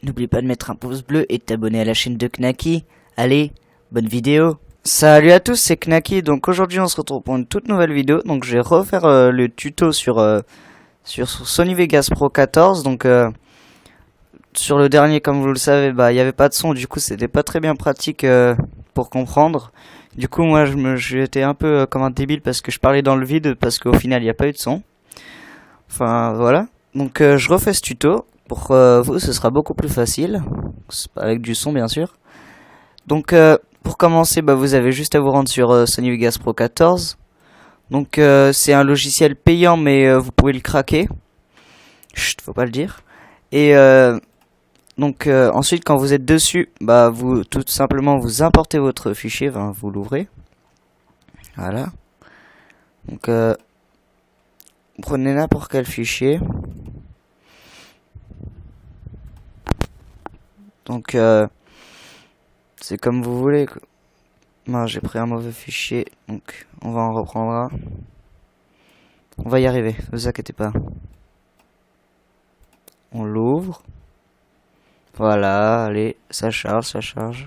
N'oublie pas de mettre un pouce bleu et de t'abonner à la chaîne de Knacky. Allez, bonne vidéo. Salut à tous, c'est Knacky. Donc aujourd'hui on se retrouve pour une toute nouvelle vidéo. Donc je vais refaire le tuto sur Sony Vegas Pro 14. Donc sur le dernier, comme vous le savez, il n'y avait pas de son. Du coup c'était pas très bien pratique pour comprendre. Du coup moi j'étais un peu comme un débile parce que je parlais dans le vide. Parce qu'au final il n'y a pas eu de son. Enfin voilà. Donc je refais ce tuto. Pour vous, ce sera beaucoup plus facile, avec du son bien sûr. Donc pour commencer, vous avez juste à vous rendre sur Sony Vegas Pro 14. Donc c'est un logiciel payant, mais vous pouvez le craquer. Chut, faut pas le dire. Et donc ensuite, quand vous êtes dessus, vous tout simplement vous importez votre fichier, vous l'ouvrez. Voilà. Donc prenez n'importe quel fichier. Donc c'est comme vous voulez. Non, j'ai pris un mauvais fichier, donc on va en reprendre un. On va y arriver, ne vous inquiétez pas. On l'ouvre. Voilà, allez, ça charge, ça charge.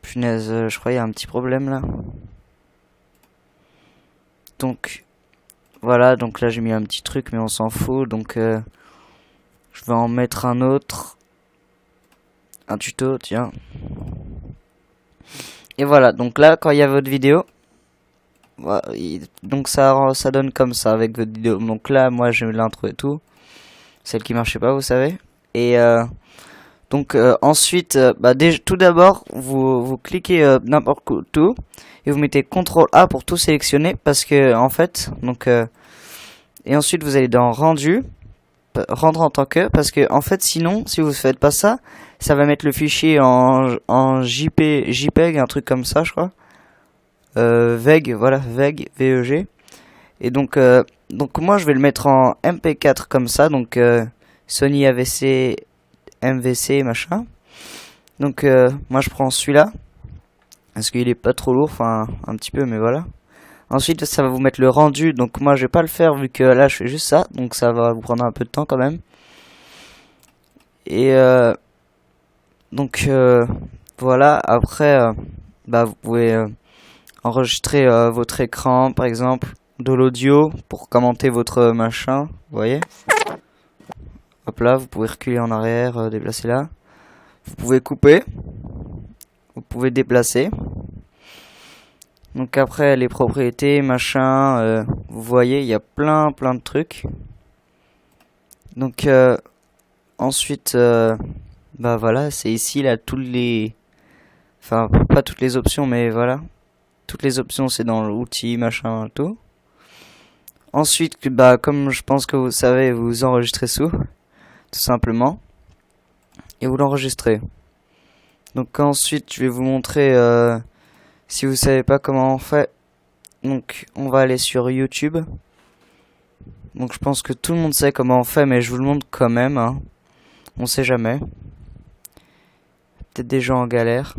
Punaise, je crois qu'il y a un petit problème là. Donc, voilà, donc là j'ai mis un petit truc, mais on s'en fout, donc je vais en mettre un autre. Un tuto, tiens. Et voilà, donc là, quand il y a votre vidéo, voilà, donc ça donne comme ça avec votre vidéo. Donc là, moi, j'ai l'intro et tout. Celle qui marchait pas, vous savez. Et donc ensuite, tout d'abord, vous cliquez n'importe où, tout. Et vous mettez CTRL A pour tout sélectionner. Parce que, en fait, donc... et ensuite, vous allez dans Rendu. Rendre en tant que, parce que en fait sinon si vous faites pas ça, ça va mettre le fichier en JPEG, un truc comme ça je crois, VEG, voilà, VEG, VEG, et donc moi je vais le mettre en MP4 comme ça, donc Sony AVC, MVC machin, donc moi je prends celui-là, parce qu'il est pas trop lourd, enfin un petit peu mais voilà. Ensuite, ça va vous mettre le rendu. Donc, moi, je vais pas le faire vu que là, je fais juste ça. Donc, ça va vous prendre un peu de temps quand même. Et donc, voilà. Après, vous pouvez enregistrer votre écran, par exemple, de l'audio pour commenter votre machin. Vous voyez? Hop là, vous pouvez reculer en arrière, déplacer là. Vous pouvez couper. Vous pouvez déplacer. Donc après les propriétés, machin, vous voyez, il y a plein de trucs. Donc ensuite, voilà, c'est ici là tous les, enfin pas toutes les options, mais voilà, toutes les options c'est dans l'outil, machin, tout. Ensuite, comme je pense que vous savez, vous enregistrez sous, tout simplement, et vous l'enregistrez. Donc ensuite, je vais vous montrer. Si vous savez pas comment on fait, donc on va aller sur YouTube. Donc je pense que tout le monde sait comment on fait, mais je vous le montre quand même. Hein. On sait jamais. Peut-être des gens en galère.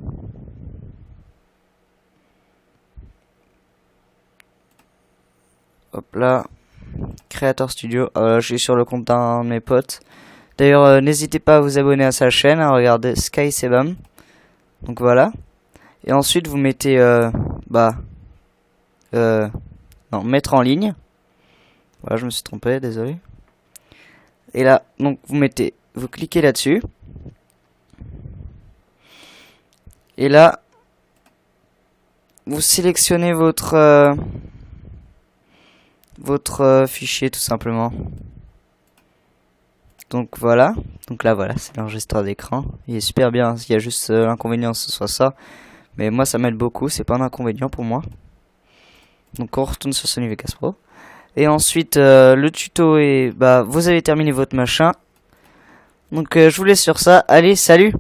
Hop là. Creator Studio. Je suis sur le compte d'un de mes potes. D'ailleurs, n'hésitez pas à vous abonner à sa chaîne. Hein, regardez Sky Sebam. Donc voilà. Et ensuite, vous mettez, non, mettre en ligne. Voilà, je me suis trompé, désolé. Et là, donc, vous cliquez là-dessus. Et là, vous sélectionnez votre fichier, tout simplement. Donc voilà. Donc là, voilà, c'est l'enregistreur d'écran. Il est super bien. Il y a juste l'inconvénient que ce soit ça. Mais moi ça m'aide beaucoup, c'est pas un inconvénient pour moi. Donc on retourne sur Sony Vegas Pro. Et ensuite le tuto est... vous avez terminé votre machin. Donc je vous laisse sur ça. Allez, salut!